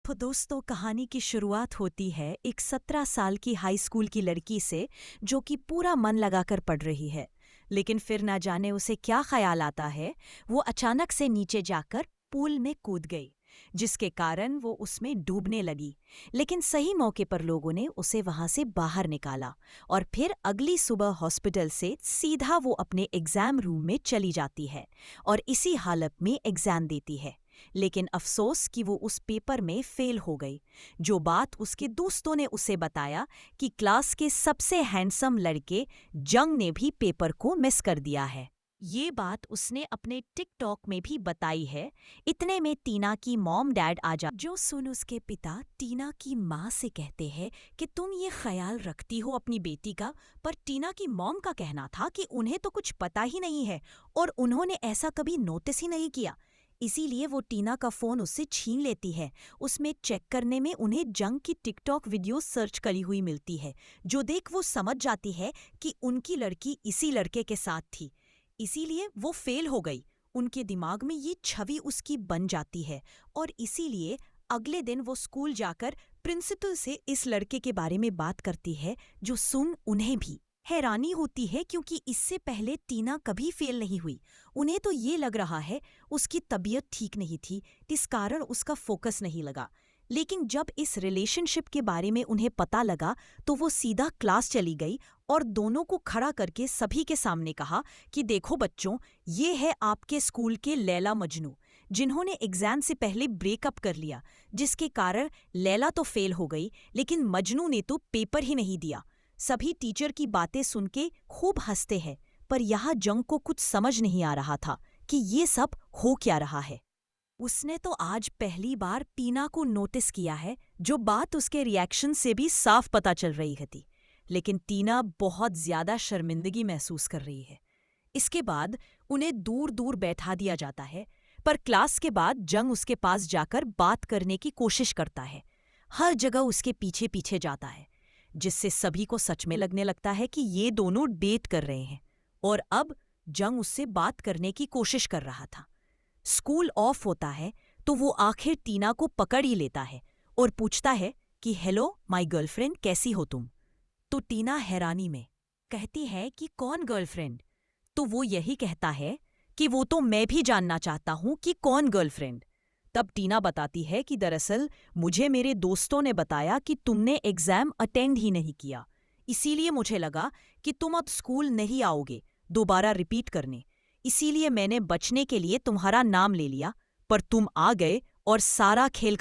तो दोस्तों, कहानी की शुरुआत होती है एक 17 साल की हाई स्कूल की लड़की से जो कि पूरा मन लगाकर पढ़ रही है। लेकिन फिर ना जाने उसे क्या ख्याल आता है, वो अचानक से नीचे जाकर पूल में कूद गई, जिसके कारण वो उसमें डूबने लगी। लेकिन सही मौके पर लोगों ने उसे वहां से बाहर निकाला और फिर अगली सुबह हॉस्पिटल से सीधा वो अपने एग्जाम रूम में चली जाती है और इसी हालत में एग्जाम देती है। लेकिन अफसोस कि वो उस पेपर में फेल हो गई। जो बात उसके दोस्तों ने उसे बताया कि क्लास के सबसे हैंडसम लड़के जंग ने भी पेपर को मिस कर दिया है। ये बात उसने अपने टिकटॉक में भी बताई है। इतने में टीना की मॉम डैड आ जा, जो सुन उसके पिता टीना की माँ से कहते हैं कि तुम ये ख्याल रखती हो अपनी बेटी का, पर टीना की मॉम का कहना था कि उन्हें तो कुछ पता ही नहीं है और उन्होंने ऐसा कभी नोटिस ही नहीं किया। इसीलिए वो टीना का फोन उससे छीन लेती है। उसमें चेक करने में उन्हें जंग की टिकटॉक वीडियो सर्च करी हुई मिलती है, जो देख वो समझ जाती है कि उनकी लड़की इसी लड़के के साथ थी। इसीलिए वो फेल हो गई। उनके दिमाग में ये छवि उसकी बन जाती है और इसीलिए अगले दिन वो स्कूल जाकर प्रिंसिपल से इस लड़के के बारे में बात करती है, जो सुन उन्हें भी हैरानी होती है क्योंकि इससे पहले टीना कभी फेल नहीं हुई। उन्हें तो ये लग रहा है उसकी तबीयत ठीक नहीं थी, जिस कारण उसका फोकस नहीं लगा। लेकिन जब इस रिलेशनशिप के बारे में उन्हें पता लगा तो वो सीधा क्लास चली गई और दोनों को खड़ा करके सभी के सामने कहा कि देखो बच्चों, ये है आपके स्कूल के लैला मजनू, जिन्होंने एग्जाम से पहले ब्रेकअप कर लिया, जिसके कारण लैला तो फेल हो गई लेकिन मजनू ने तो पेपर ही नहीं दिया। सभी टीचर की बातें सुन के खूब हंसते हैं, पर यहाँ जंग को कुछ समझ नहीं आ रहा था कि ये सब हो क्या रहा है। उसने तो आज पहली बार टीना को नोटिस किया है, जो बात उसके रिएक्शन से भी साफ पता चल रही थी। लेकिन टीना बहुत ज्यादा शर्मिंदगी महसूस कर रही है। इसके बाद उन्हें दूर दूर बैठा दिया जाता है, पर क्लास के बाद जंग उसके पास जाकर बात करने की कोशिश करता है। हर जगह उसके पीछे पीछे जाता है, जिससे सभी को सच में लगने लगता है कि ये दोनों डेट कर रहे हैं। और अब जंग उससे बात करने की कोशिश कर रहा था। स्कूल ऑफ होता है तो वो आखिर टीना को पकड़ ही लेता है और पूछता है कि हेलो माय गर्लफ्रेंड, कैसी हो तुम? तो टीना हैरानी में कहती है कि कौन गर्लफ्रेंड? तो वो यही कहता है कि वो तो मैं भी जानना चाहता हूं कि कौन गर्लफ्रेंड। तब टीना बताती है कि दरअसल मुझे मेरे दोस्तों ने बताया कि तुमने एग्जाम अटेंड ही नहीं किया, इसीलिए मुझे लगा कि तुम अब स्कूल नहीं आओगे दोबारा रिपीट करने। इसीलिए मैंने बचने के लिए तुम्हारा नाम ले लिया, पर तुम आ गए और सारा खेल